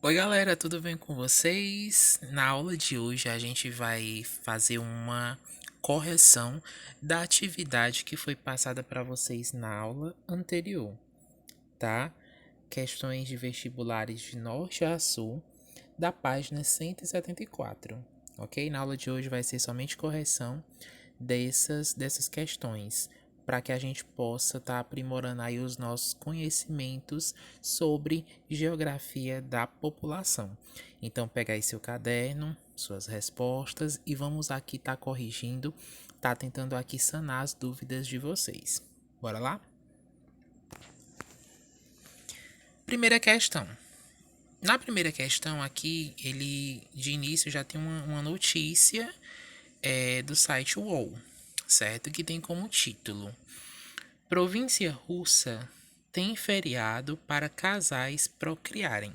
Oi, galera, tudo bem com vocês? Na aula de hoje a gente vai fazer uma correção da atividade que foi passada para vocês na aula anterior, tá? Questões de vestibulares de norte a sul, da página 174, ok? Na aula de hoje vai ser somente correção dessas questões, para que a gente possa estar aprimorando aí os nossos conhecimentos sobre geografia da população. Então, pega aí seu caderno, suas respostas e vamos aqui estar corrigindo, tá tentando aqui sanar as dúvidas de vocês. Bora lá? Primeira questão. Na primeira questão aqui, ele de início já tem uma notícia do site UOL, certo? Que tem como título: Província russa tem feriado para casais procriarem.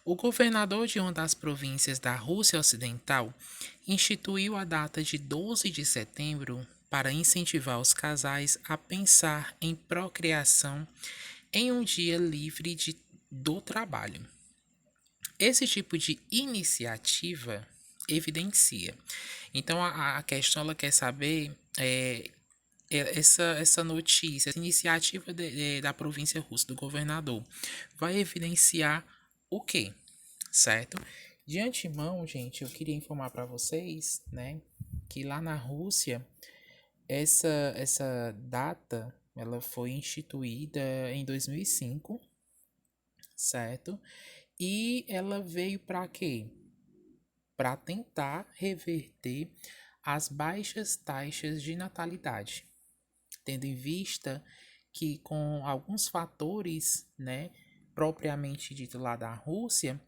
O governador de uma das províncias da Rússia Ocidental instituiu a data de 12 de setembro para incentivar os casais a pensar em procriação em um dia livre do trabalho. Esse tipo de iniciativa evidencia. Então a questão ela quer saber essa notícia, essa iniciativa da província russa, do governador, vai evidenciar o quê? Certo? De antemão, gente, eu queria informar para vocês, né, que lá na Rússia, essa data, ela foi instituída em 2005, certo? E ela veio para quê? Para tentar reverter as baixas taxas de natalidade, tendo em vista que com alguns fatores, né, propriamente dito lá da Rússia,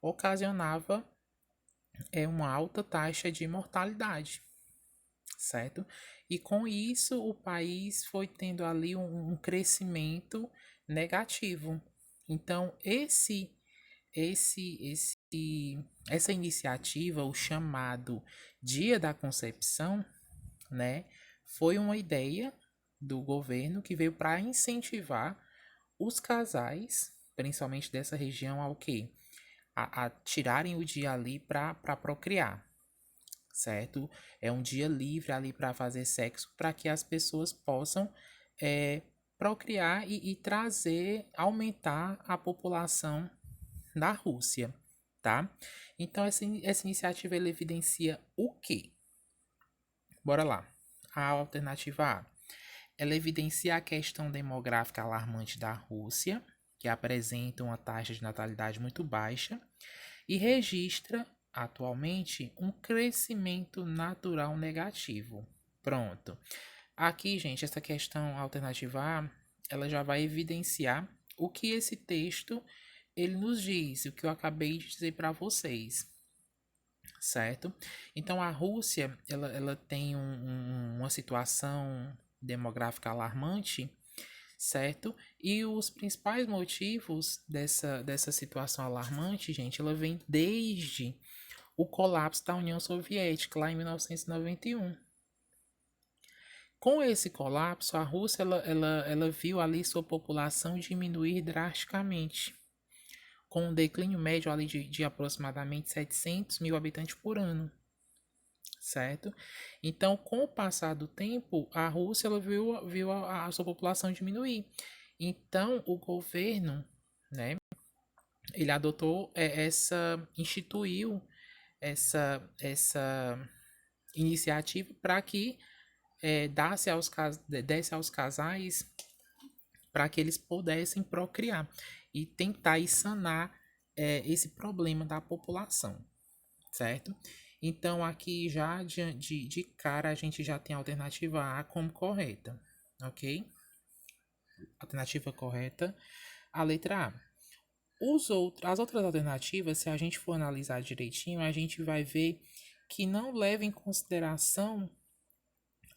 ocasionava uma alta taxa de mortalidade, certo? E com isso o país foi tendo ali um crescimento negativo. Então essa iniciativa, o chamado Dia da Concepção, né, foi uma ideia do governo que veio para incentivar os casais, principalmente dessa região, ao quê? A tirarem o dia ali para procriar, certo? É um dia livre ali para fazer sexo, para que as pessoas possam é, procriar e trazer, aumentar a população da Rússia, tá? Então essa iniciativa ela evidencia o quê? Bora lá. A alternativa A. Ela evidencia a questão demográfica alarmante da Rússia, que apresenta uma taxa de natalidade muito baixa, e registra, atualmente, um crescimento natural negativo. Pronto. Aqui, gente, essa questão alternativa A, ela já vai evidenciar o que esse texto ele nos diz, o que eu acabei de dizer para vocês, certo? Então a Rússia ela tem uma situação demográfica alarmante, certo? E os principais motivos dessa situação alarmante, gente, ela vem desde o colapso da União Soviética lá em 1991. Com esse colapso, a Rússia ela viu ali sua população diminuir drasticamente, com um declínio médio ali de aproximadamente 700 mil habitantes por ano, certo? Então, com o passar do tempo, a Rússia ela viu a sua população diminuir. Então, o governo, né, ele adotou instituiu essa iniciativa para que desse aos casais para que eles pudessem procriar e tentar sanar esse problema da população, certo? Então, aqui já de cara a gente já tem a alternativa A como correta, ok? Alternativa correta, a letra A. As outras alternativas, se a gente for analisar direitinho, a gente vai ver que não leva em consideração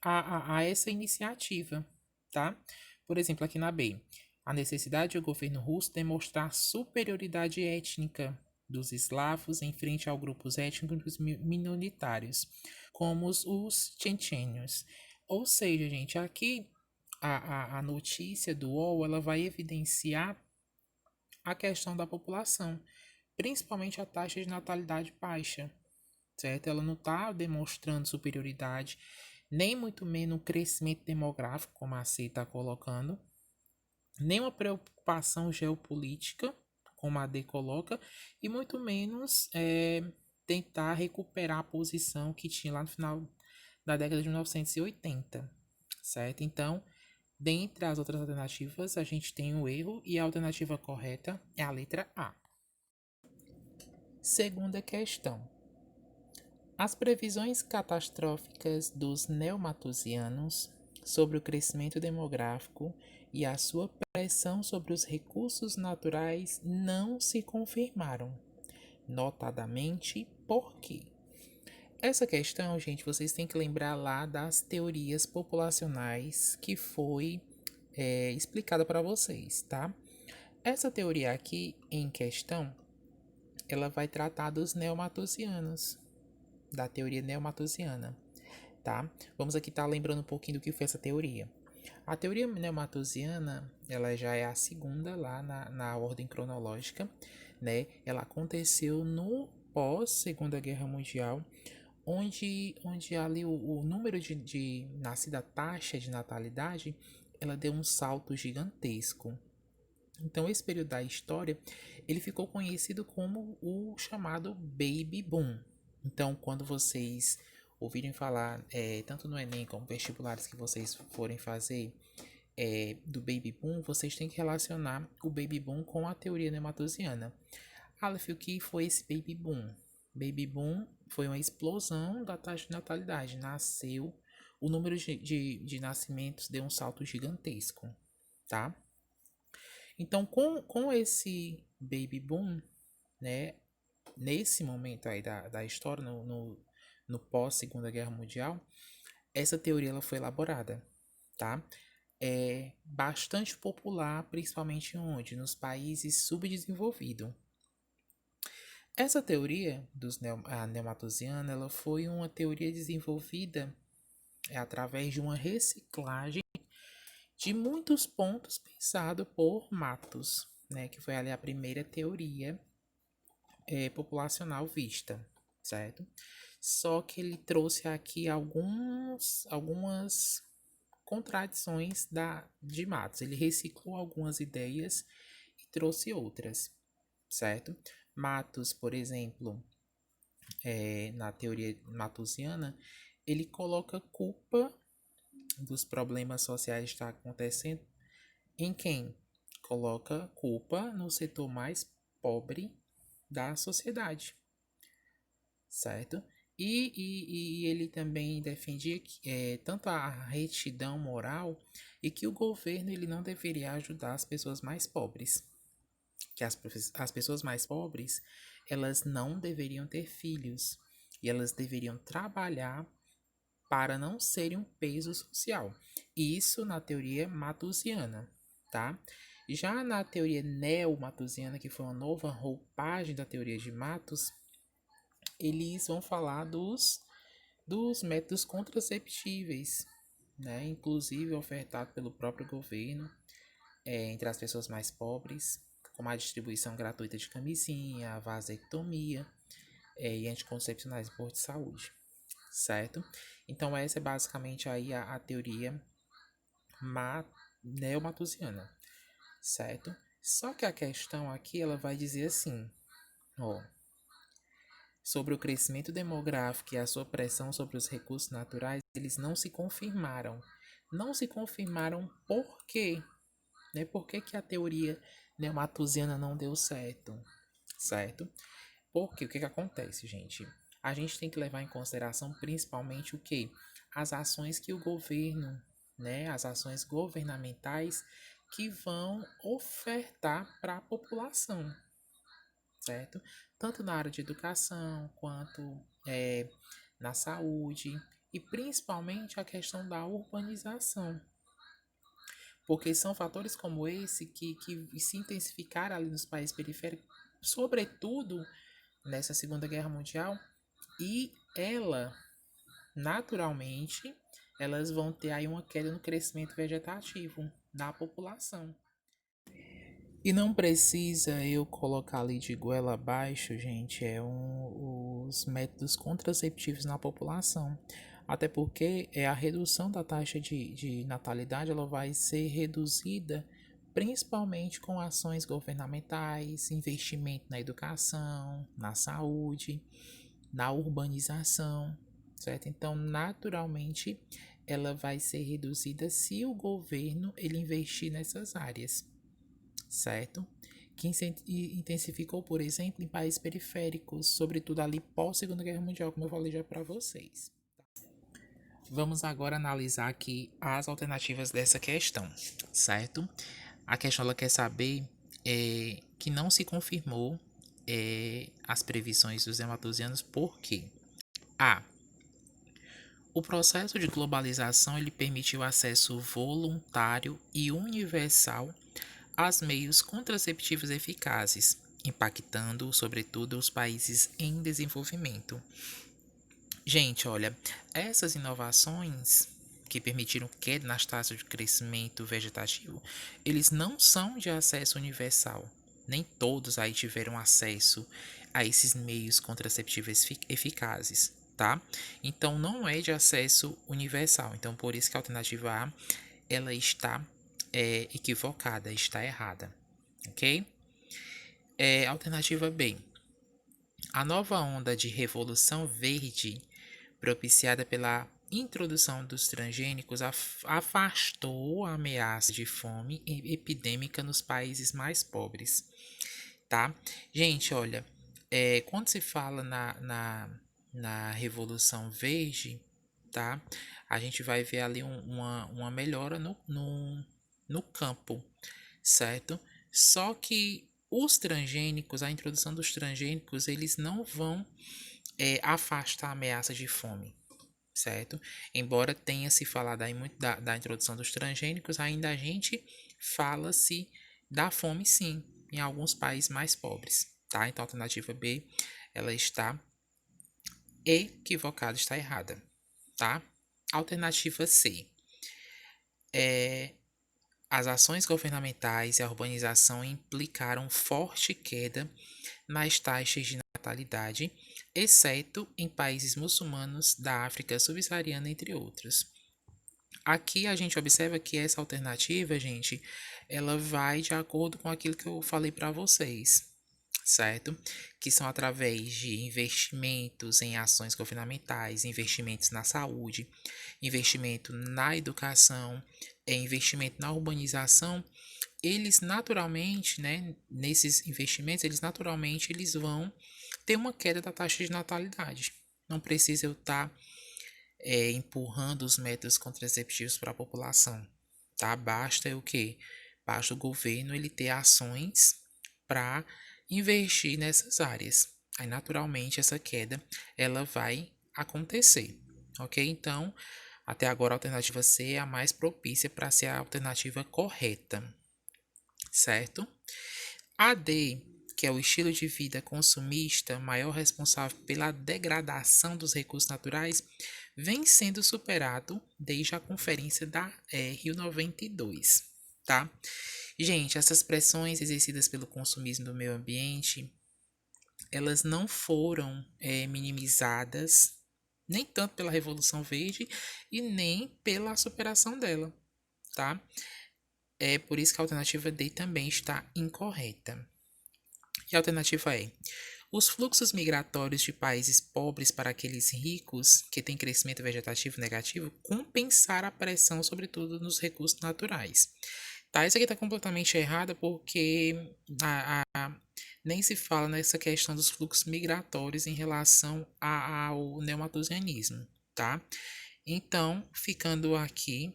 a essa iniciativa, tá? Por exemplo, aqui na B, a necessidade do governo russo demonstrar superioridade étnica dos eslavos em frente a grupos étnicos minoritários, como os tchetchênios. Ou seja, gente, aqui a notícia do UOL ela vai evidenciar a questão da população, principalmente a taxa de natalidade baixa, certo? Ela não está demonstrando superioridade, nem muito menos o crescimento demográfico, como a C está colocando, nem uma preocupação geopolítica, como a D coloca, e muito menos tentar recuperar a posição que tinha lá no final da década de 1980, certo? Então, dentre as outras alternativas, a gente tem o erro e a alternativa correta é a letra A. Segunda questão. As previsões catastróficas dos neomalthusianos sobre o crescimento demográfico e a sua pressão sobre os recursos naturais não se confirmaram. Notadamente, por quê? Essa questão, gente, vocês têm que lembrar lá das teorias populacionais que foi explicada para vocês, tá? Essa teoria aqui em questão, ela vai tratar dos neomalthusianos, da teoria neomalthusiana, tá? Vamos aqui estar lembrando um pouquinho do que foi essa teoria. A teoria neomalthusiana, ela já é a segunda lá na ordem cronológica, né? Ela aconteceu no pós Segunda Guerra Mundial, onde ali o número de nascida, a taxa de natalidade, ela deu um salto gigantesco. Então, esse período da história, ele ficou conhecido como o chamado Baby Boom. Então, quando vocês ouvirem falar, tanto no Enem como vestibulares que vocês forem fazer, do Baby Boom, vocês têm que relacionar o Baby Boom com a teoria neomalthusiana. Aleph, o que foi esse Baby Boom? Baby Boom foi uma explosão da taxa de natalidade. Nasceu, o número de nascimentos deu um salto gigantesco, tá? Então, com esse Baby Boom, né, nesse momento aí da história, no pós-Segunda Guerra Mundial, essa teoria ela foi elaborada, tá? É bastante popular, principalmente onde? Nos países subdesenvolvidos. Essa teoria a neomalthusiana, ela foi uma teoria desenvolvida através de uma reciclagem de muitos pontos pensado por Matos, né, que foi ali a primeira teoria populacional vista, certo? Só que ele trouxe aqui algumas contradições de Matos. Ele reciclou algumas ideias e trouxe outras, certo? Matos, por exemplo, na teoria matusiana, ele coloca culpa dos problemas sociais que está acontecendo em quem? Coloca culpa no setor mais pobre da sociedade, certo? E ele também defendia que, tanto a retidão moral e que o governo ele não deveria ajudar as pessoas mais pobres. Que as pessoas mais pobres, elas não deveriam ter filhos e elas deveriam trabalhar para não serem um peso social. Isso na teoria matusiana, tá? Já na teoria neo-matusiana, que foi uma nova roupagem da teoria de Matos, eles vão falar dos métodos contraceptíveis, né? Inclusive ofertado pelo próprio governo entre as pessoas mais pobres, como a distribuição gratuita de camisinha, a vasectomia e anticoncepcionais em posto de saúde, certo? Então essa é basicamente aí a teoria neomatusiana, certo? Só que a questão aqui ela vai dizer assim, ó, sobre o crescimento demográfico e a sua pressão sobre os recursos naturais, eles não se confirmaram. Não se confirmaram por quê? Né? Por que, que a teoria neomatusiana não deu certo? Certo? Porque o que, que acontece, gente? A gente tem que levar em consideração principalmente o que? As ações que o governo, né? As ações governamentais que vão ofertar para a população, certo? Tanto na área de educação quanto na saúde e principalmente a questão da urbanização. Porque são fatores como esse que se intensificaram ali nos países periféricos, sobretudo nessa Segunda Guerra Mundial, e naturalmente, elas vão ter aí uma queda no crescimento vegetativo da população. E não precisa eu colocar ali de goela abaixo, gente, os métodos contraceptivos na população. Até porque a redução da taxa de natalidade ela vai ser reduzida principalmente com ações governamentais, investimento na educação, na saúde, na urbanização, certo? Então, naturalmente, ela vai ser reduzida se o governo ele investir nessas áreas, certo? Que intensificou, por exemplo, em países periféricos, sobretudo ali pós Segunda Guerra Mundial, como eu falei já para vocês. Vamos agora analisar aqui as alternativas dessa questão, certo? A questão ela quer saber que não se confirmou as previsões dos hematusianos, por quê? A. O processo de globalização ele permitiu acesso voluntário e universal aos meios contraceptivos eficazes, impactando, sobretudo, os países em desenvolvimento. Gente, olha, essas inovações que permitiram queda nas taxas de crescimento vegetativo, eles não são de acesso universal. Nem todos aí tiveram acesso a esses meios contraceptivos eficazes, tá? Então não é de acesso universal. Então por isso que a alternativa A ela está equivocada, está errada, ok? Alternativa B. A nova onda de revolução verde propiciada pela introdução dos transgênicos afastou a ameaça de fome epidêmica nos países mais pobres, tá? Gente, olha, quando se fala na Revolução Verde, tá? A gente vai ver ali uma melhora no campo, certo? Só que os transgênicos, a introdução dos transgênicos, eles não vão afastar a ameaça de fome, certo? Embora tenha se falado aí muito da introdução dos transgênicos, ainda a gente fala-se da fome sim, em alguns países mais pobres, tá? Então a alternativa B, ela está equivocada, está errada, tá? Alternativa C, as ações governamentais e a urbanização implicaram forte queda nas taxas de natalidade, exceto em países muçulmanos da África subsaariana, entre outros. Aqui a gente observa que essa alternativa, gente, ela vai de acordo com aquilo que eu falei para vocês, certo? Que são através de investimentos em ações governamentais, investimentos na saúde, investimento na educação, investimento na urbanização, eles naturalmente, né, nesses investimentos, eles vão ter uma queda da taxa de natalidade. Não precisa eu estar empurrando os métodos contraceptivos para a população, tá? Basta o quê? Basta o governo ele ter ações para investir nessas áreas. Aí, naturalmente, essa queda ela vai acontecer, ok? Então, até agora a alternativa C é a mais propícia para ser a alternativa correta, certo? A D, que é o estilo de vida consumista maior responsável pela degradação dos recursos naturais, vem sendo superado desde a conferência da Rio 92, tá? Gente, essas pressões exercidas pelo consumismo do meio ambiente, elas não foram minimizadas nem tanto pela Revolução Verde e nem pela superação dela, tá? É por isso que a alternativa D também está incorreta. E a alternativa é: os fluxos migratórios de países pobres para aqueles ricos que têm crescimento vegetativo negativo compensaram a pressão, sobretudo nos recursos naturais. Tá, isso aqui está completamente errado porque nem se fala nessa questão dos fluxos migratórios em relação ao neomatozianismo, tá? Então, ficando aqui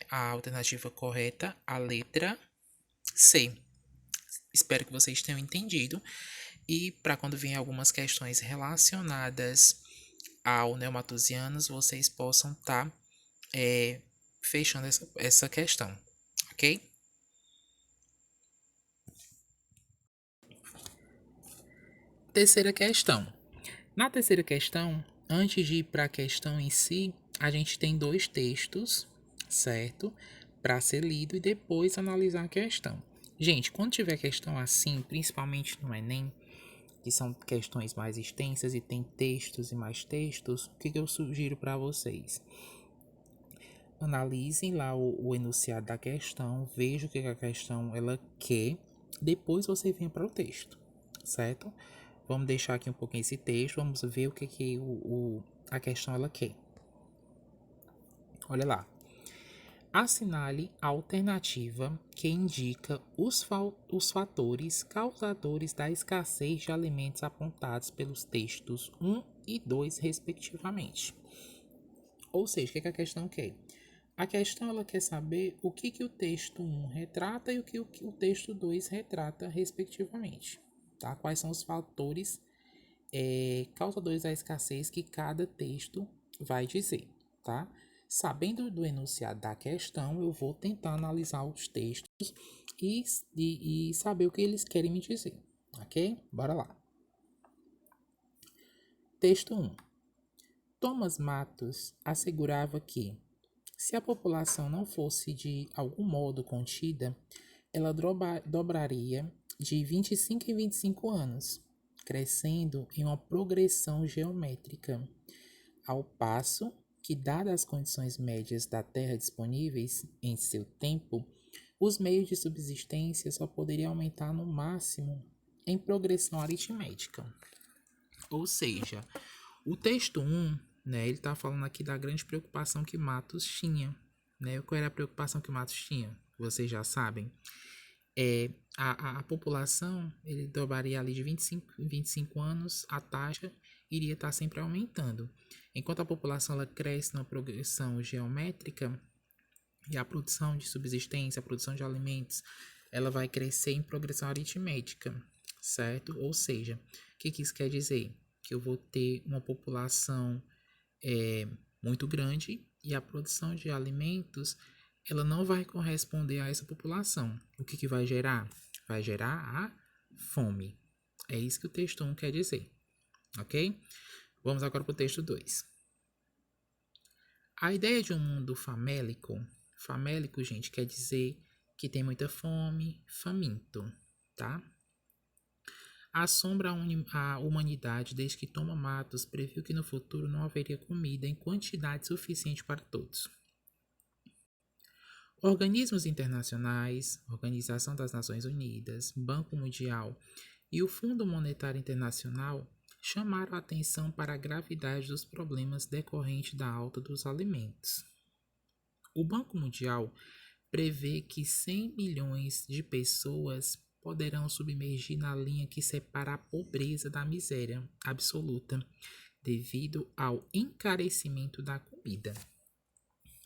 a alternativa correta, a letra C. Espero que vocês tenham entendido. E para quando vier algumas questões relacionadas ao neomatozianos, vocês possam estar fechando essa questão, ok? Terceira questão. Na terceira questão, antes de ir para a questão em si, a gente tem dois textos, certo? Para ser lido e depois analisar a questão. Gente, quando tiver questão assim, principalmente no Enem, que são questões mais extensas e tem textos e mais textos, o que eu sugiro para vocês? Analisem lá o enunciado da questão, vejam o que a questão ela quer, depois você vem para o texto, certo? Vamos deixar aqui um pouquinho esse texto, vamos ver o que a questão ela quer. Olha lá. Assinale a alternativa que indica os fatores causadores da escassez de alimentos apontados pelos textos 1 e 2, respectivamente. Ou seja, o que a questão quer? A questão ela quer saber o que o texto 1 retrata e o que o texto 2 retrata, respectivamente. Tá? Quais são os fatores causadores da escassez que cada texto vai dizer. Tá? Sabendo do enunciado da questão, eu vou tentar analisar os textos e saber o que eles querem me dizer. Ok? Bora lá. Texto 1. Thomas Matos assegurava que, se a população não fosse de algum modo contida, ela dobraria de 25 em 25 anos, crescendo em uma progressão geométrica, ao passo que, dadas as condições médias da Terra disponíveis em seu tempo, os meios de subsistência só poderiam aumentar no máximo em progressão aritmética. Ou seja, o texto 1, né, ele está falando aqui da grande preocupação que Matos tinha. Né? Qual era a preocupação que Matos tinha? Vocês já sabem. A população, ele dobraria ali de 25 em 25 anos, a taxa iria estar sempre aumentando. Enquanto a população ela cresce numa progressão geométrica, e a produção de subsistência, a produção de alimentos, ela vai crescer em progressão aritmética, certo? Ou seja, o que isso quer dizer? Que eu vou ter uma população muito grande e a produção de alimentos ela não vai corresponder a essa população. O que vai gerar? Vai gerar a fome. É isso que o texto 1 quer dizer, ok? Vamos agora para o texto 2. A ideia de um mundo famélico, gente, quer dizer que tem muita fome, faminto, tá? Assombra a humanidade desde que Thomas Matos previu que no futuro não haveria comida em quantidade suficiente para todos. Organismos internacionais, Organização das Nações Unidas, Banco Mundial e o Fundo Monetário Internacional chamaram a atenção para a gravidade dos problemas decorrentes da alta dos alimentos. O Banco Mundial prevê que 100 milhões de pessoas poderão submergir na linha que separa a pobreza da miséria absoluta, devido ao encarecimento da comida.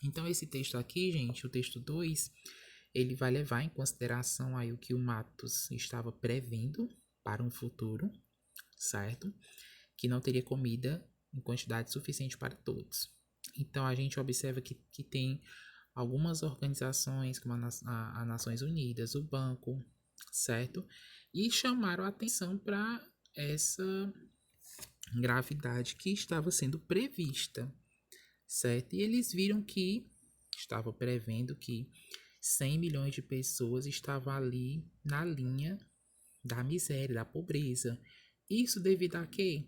Então, esse texto aqui, gente, o texto 2, ele vai levar em consideração aí o que o Matos estava prevendo para um futuro, certo? Que não teria comida em quantidade suficiente para todos. Então, a gente observa que tem algumas organizações, como a Nações Unidas, o Banco, certo? E chamaram a atenção para essa gravidade que estava sendo prevista, certo? E eles viram que estava prevendo que 100 milhões de pessoas estavam ali na linha da miséria, da pobreza. Isso devido a quê?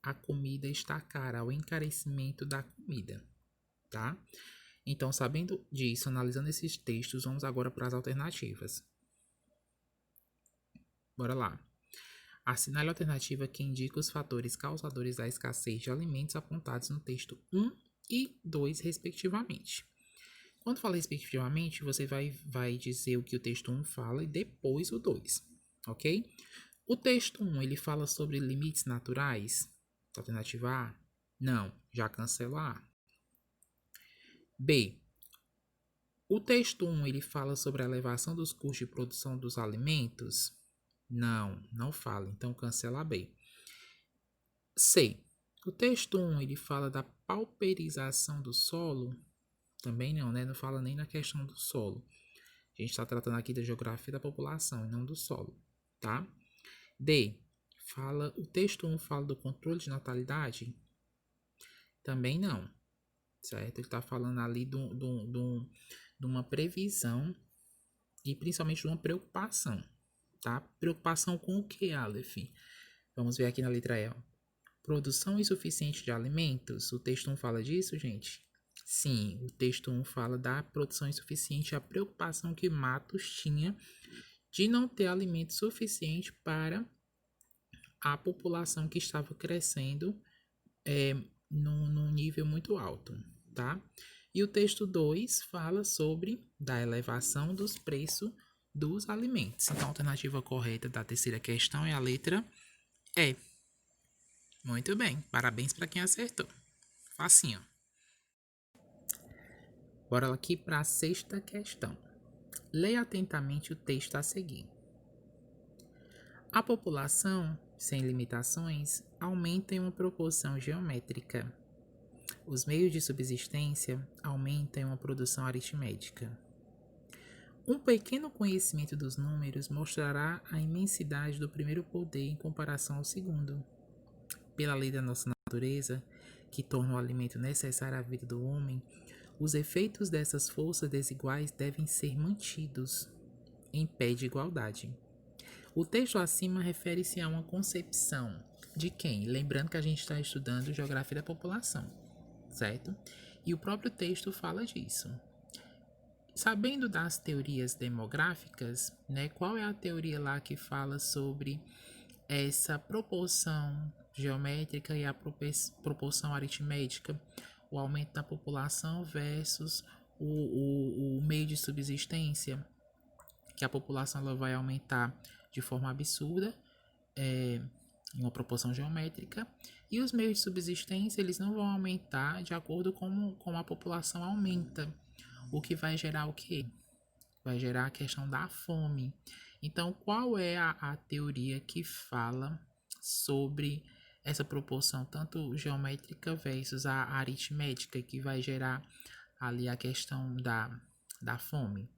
A comida está cara, ao encarecimento da comida, tá? Então, sabendo disso, analisando esses textos, vamos agora para as alternativas. Bora lá. Assinale a alternativa que indica os fatores causadores da escassez de alimentos apontados no texto 1 e 2, respectivamente. Quando fala respectivamente, você vai dizer o que o texto 1 fala e depois o 2, ok? O texto 1, ele fala sobre limites naturais? Alternativa A? Não, já cancela A. B. O texto 1, ele fala sobre a elevação dos custos de produção dos alimentos? Não, não fala, então cancela B. C. O texto 1, ele fala da pauperização do solo? Também não, né? Não fala nem na questão do solo. A gente está tratando aqui da geografia da população e não do solo, tá? D. O texto 1 fala do controle de natalidade? Também não, certo? Ele está falando ali de uma previsão e principalmente de uma preocupação, tá? Preocupação com o que, Aleph? Vamos ver aqui na letra E. Ó. Produção insuficiente de alimentos. O texto 1 fala disso, gente? Sim, o texto 1 fala da produção insuficiente, a preocupação que Matos tinha de não ter alimento suficiente para a população que estava crescendo num nível muito alto, tá? E o texto 2 fala sobre da elevação dos preços dos alimentos. Então, a alternativa correta da terceira questão é a letra E. Muito bem, parabéns para quem acertou. Facinho. Bora aqui para a sexta questão. Leia atentamente o texto a seguir. A população, sem limitações, aumenta em uma proporção geométrica. Os meios de subsistência aumentam em uma produção aritmética. Um pequeno conhecimento dos números mostrará a imensidade do primeiro poder em comparação ao segundo. Pela lei da nossa natureza, que torna o alimento necessário à vida do homem, os efeitos dessas forças desiguais devem ser mantidos em pé de igualdade. O texto acima refere-se a uma concepção de quem? Lembrando que a gente está estudando geografia da população, certo? E o próprio texto fala disso. Sabendo das teorias demográficas, né, qual é a teoria lá que fala sobre essa proporção geométrica e a proporção aritmética, o aumento da população versus o meio de subsistência, que a população ela vai aumentar de forma absurda, em uma proporção geométrica, e os meios de subsistência eles não vão aumentar de acordo com a população aumenta, o que vai gerar o quê? Vai gerar a questão da fome. Então, qual é a teoria que fala sobre essa proporção tanto geométrica versus a aritmética, que vai gerar ali a questão da fome?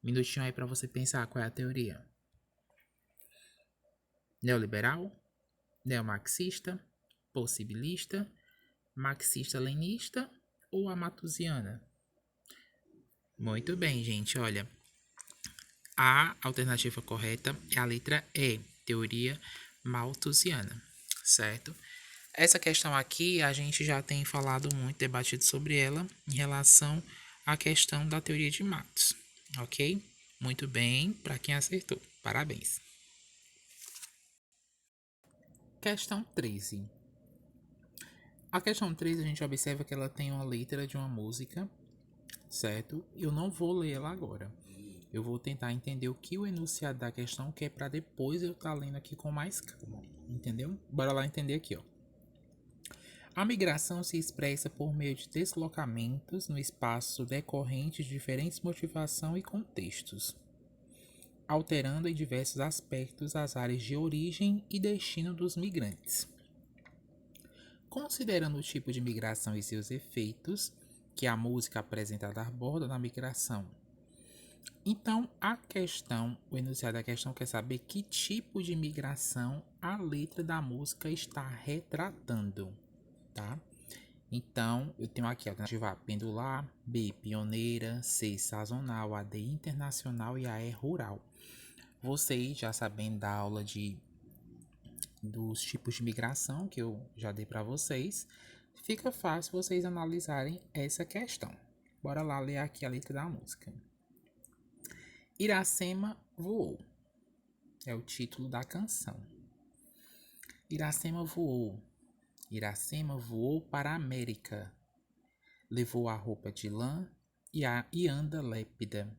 Minutinho aí para você pensar qual é a teoria. Neoliberal, neomarxista, possibilista, marxista-leninista ou a malthusiana? Muito bem, gente, olha. A alternativa correta é a letra E, teoria malthusiana, certo? Essa questão aqui a gente já tem falado muito, debatido sobre ela em relação à questão da teoria de Malthus, ok? Muito bem, para quem acertou, parabéns. Questão 13. A questão 13 a gente observa que ela tem uma letra de uma música, certo? Eu não vou ler ela agora. Eu vou tentar entender o que o enunciado da questão quer para depois eu estar lendo aqui com mais calma, entendeu? Bora lá entender aqui, ó. A migração se expressa por meio de deslocamentos no espaço decorrentes de diferentes motivações e contextos, alterando em diversos aspectos as áreas de origem e destino dos migrantes. Considerando o tipo de migração e seus efeitos que a música apresentada aborda na migração. Então, o enunciado da questão quer saber que tipo de migração a letra da música está retratando, tá? Então, eu tenho aqui a alternativa A, pendular, B, pioneira, C, sazonal, A, D, internacional e A, E, rural. Vocês já sabendo da aula dos tipos de migração que eu já dei para vocês, fica fácil vocês analisarem essa questão. Bora lá ler aqui a letra da música. Iracema voou. É o título da canção. Iracema voou. Iracema voou para a América. Levou a roupa de lã e anda lépida.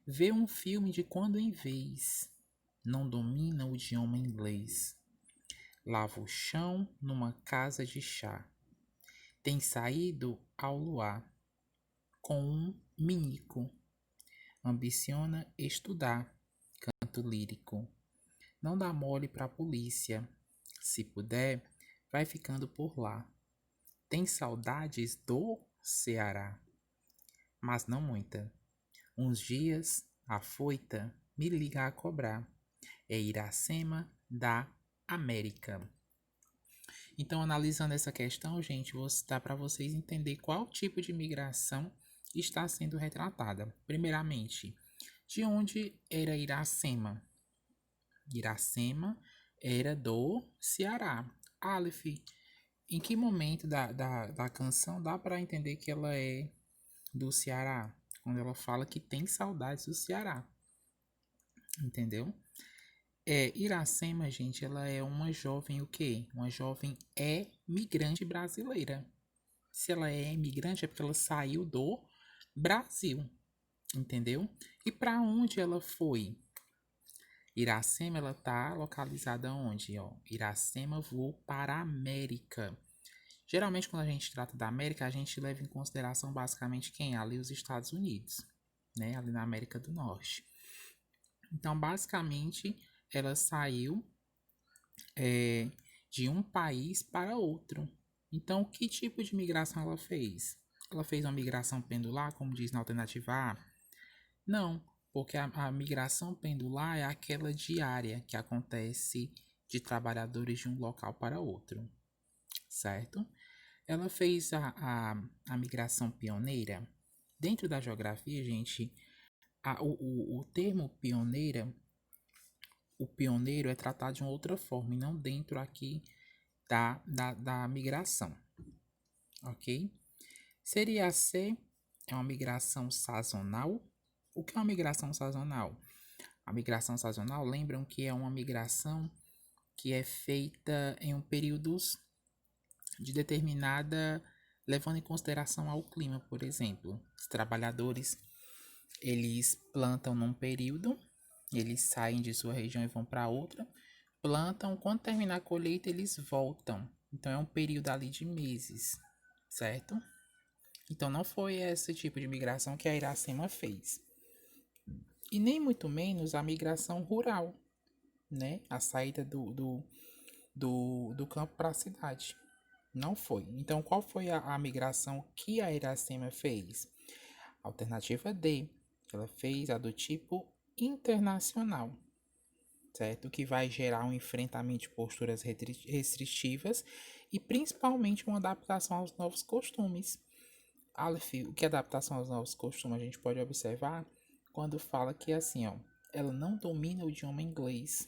Vê um filme de quando em vez. Não domina o idioma inglês. Lava o chão numa casa de chá. Tem saído ao luar com um minico. Ambiciona estudar, canto lírico. Não dá mole pra polícia. Se puder, vai ficando por lá. Tem saudades do Ceará, mas não muita. Uns dias, afoita, me liga a cobrar. É Iracema da América. Então, analisando essa questão, gente, dá para vocês entender qual tipo de migração está sendo retratada. Primeiramente, De onde era Iracema? Iracema era do Ceará. Aleph, em que momento da canção dá para entender que ela é do Ceará? Quando ela fala que tem saudades do Ceará, entendeu? Iracema, gente, ela é uma jovem o quê? Uma jovem migrante brasileira. Se ela é imigrante é porque ela saiu do Brasil, entendeu? E para onde ela foi? Iracema, ela tá localizada onde, ó? Iracema voou para a América. Geralmente, quando a gente trata da América, a gente leva em consideração basicamente quem? Ali os Estados Unidos, né? Ali na América do Norte. Então, basicamente, ela saiu de um país para outro. Então, que tipo de migração ela fez? Ela fez uma migração pendular, como diz na alternativa A? Não, porque a migração pendular é aquela diária que acontece de trabalhadores de um local para outro, certo? Ela fez a migração pioneira. Dentro da geografia, gente, o termo pioneira, o pioneiro é tratado de uma outra forma e não dentro aqui da migração, ok? Seria C, é uma migração sazonal. O que é uma migração sazonal? A migração sazonal, lembram que é uma migração que é feita em um períodos de determinada, levando em consideração ao clima, por exemplo. Os trabalhadores, eles plantam num período, eles saem de sua região e vão para outra, plantam, quando terminar a colheita, eles voltam. Então é um período ali de meses, certo? Então não foi esse tipo de migração que a Iracema fez. E nem muito menos a migração rural, né? A saída do campo para a cidade. Não foi. Então, qual foi a migração que a Iracema fez? Alternativa D. Ela fez a do tipo internacional, certo? Que vai gerar um enfrentamento de posturas restritivas e principalmente uma adaptação aos novos costumes. Aleph, o que é adaptação aos novos costumes? A gente pode observar quando fala que assim, ó, ela não domina o idioma inglês,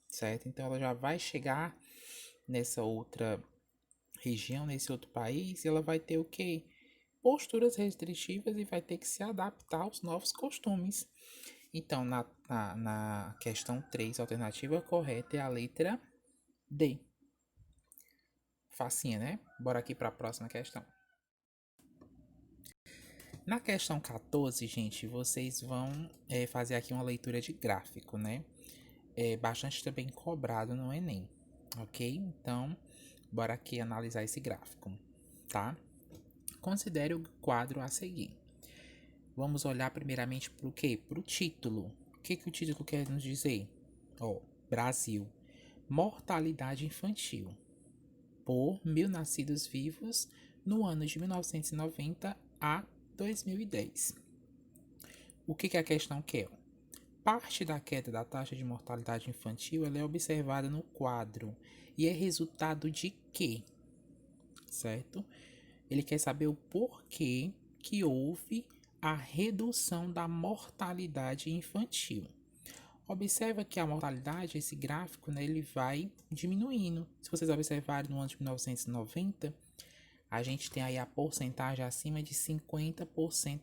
certo? Então ela já vai chegar nessa outra região, nesse outro país, e ela vai ter o quê? Posturas restritivas e vai ter que se adaptar aos novos costumes. Então, na questão 3, a alternativa correta é a letra D. Facinha, né? Bora aqui para a próxima questão. Na questão 14, gente, vocês vão fazer aqui uma leitura de gráfico, né? É bastante também cobrado no Enem, ok? Então, bora aqui analisar esse gráfico, tá? Considere o quadro a seguir. Vamos olhar primeiramente para o quê? Para o título. O que o título quer nos dizer? Ó, Brasil. Mortalidade infantil por 1.000 nascidos vivos no ano de 1990 a 2010. O que a questão quer? Parte da queda da taxa de mortalidade infantil ela é observada no quadro e é resultado de quê? Certo? Ele quer saber o porquê que houve a redução da mortalidade infantil. Observa que a mortalidade, esse gráfico, né, ele vai diminuindo. Se vocês observarem no ano de 1990, a gente tem aí a porcentagem acima de 50%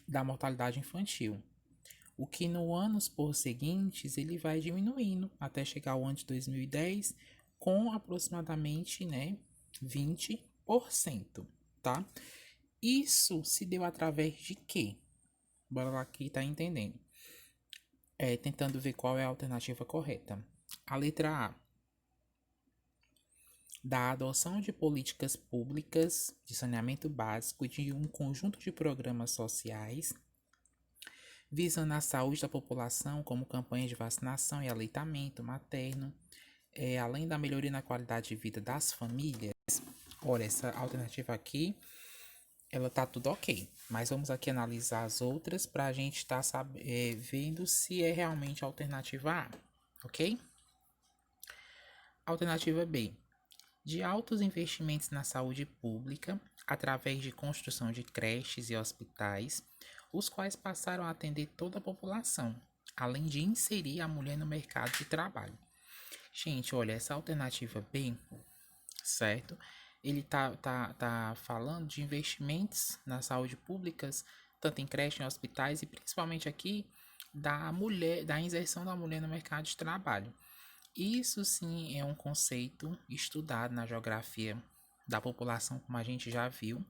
da mortalidade infantil. O que no anos por seguintes ele vai diminuindo até chegar ao ano de 2010 com aproximadamente, né, 20%, tá? Isso se deu através de quê? Bora lá aqui tá entendendo. Tentando ver qual é a alternativa correta. A letra A. Da adoção de políticas públicas de saneamento básico e de um conjunto de programas sociais visando a saúde da população, como campanhas de vacinação e aleitamento materno, além da melhoria na qualidade de vida das famílias. Olha, essa alternativa aqui, ela tá tudo ok, mas vamos aqui analisar as outras para a gente estar vendo se é realmente a alternativa A, ok? Alternativa B. De altos investimentos na saúde pública, através de construção de creches e hospitais, os quais passaram a atender toda a população, além de inserir a mulher no mercado de trabalho. Gente, olha, essa alternativa B, certo? Ele tá falando de investimentos na saúde públicas, tanto em creche, em hospitais e principalmente aqui da mulher, da inserção da mulher no mercado de trabalho. Isso sim é um conceito estudado na geografia da população, como a gente já viu,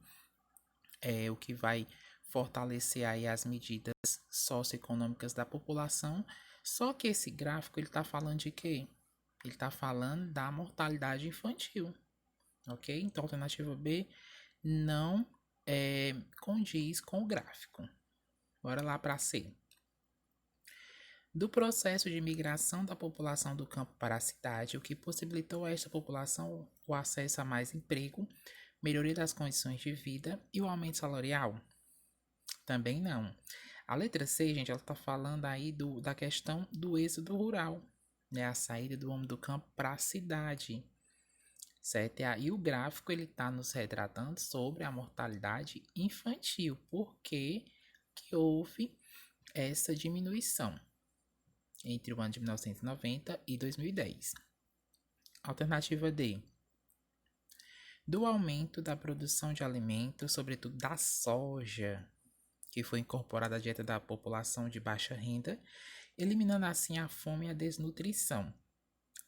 é o que vai fortalecer aí as medidas socioeconômicas da população. Só que esse gráfico ele está falando de quê? Ele está falando da mortalidade infantil, ok? Então, a alternativa B não condiz com o gráfico. Bora lá para C. Do processo de migração da população do campo para a cidade, o que possibilitou a esta população o acesso a mais emprego, melhoria das condições de vida e o aumento salarial? Também não. A letra C, gente, ela está falando aí da questão do êxodo rural, né? A saída do homem do campo para a cidade, certo? E o gráfico ele está nos retratando sobre a mortalidade infantil, porque que houve essa diminuição entre o ano de 1990 e 2010. Alternativa D. Do aumento da produção de alimentos, sobretudo da soja, que foi incorporada à dieta da população de baixa renda, eliminando assim a fome e a desnutrição,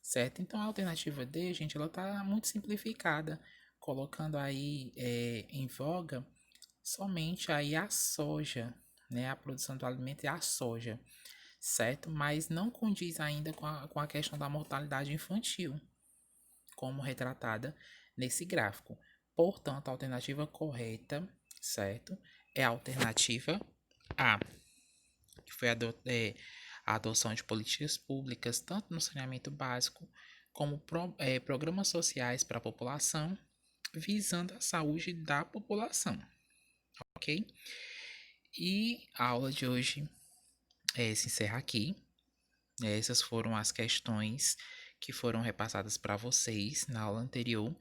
certo? Então a alternativa D, gente, ela está muito simplificada, colocando aí em voga somente aí a soja, né? A produção do alimento é a soja, certo? Mas não condiz ainda com a questão da mortalidade infantil, como retratada nesse gráfico. Portanto, a alternativa correta, certo? É a alternativa A, que foi a adoção de políticas públicas, tanto no saneamento básico, como programas sociais para a população, visando a saúde da população, ok? E a aula de hoje se encerra aqui. Essas foram as questões que foram repassadas para vocês na aula anterior.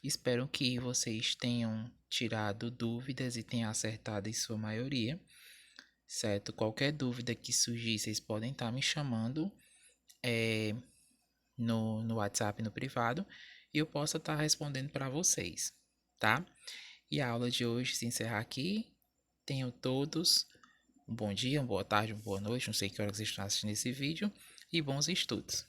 Espero que vocês tenham tirado dúvidas e tenham acertado em sua maioria, certo? Qualquer dúvida que surgir, vocês podem estar me chamando no WhatsApp, no privado, e eu posso estar respondendo para vocês, tá? E a aula de hoje se encerra aqui. Tenham todos um bom dia, uma boa tarde, uma boa noite, não sei que horas vocês estão assistindo esse vídeo, e bons estudos.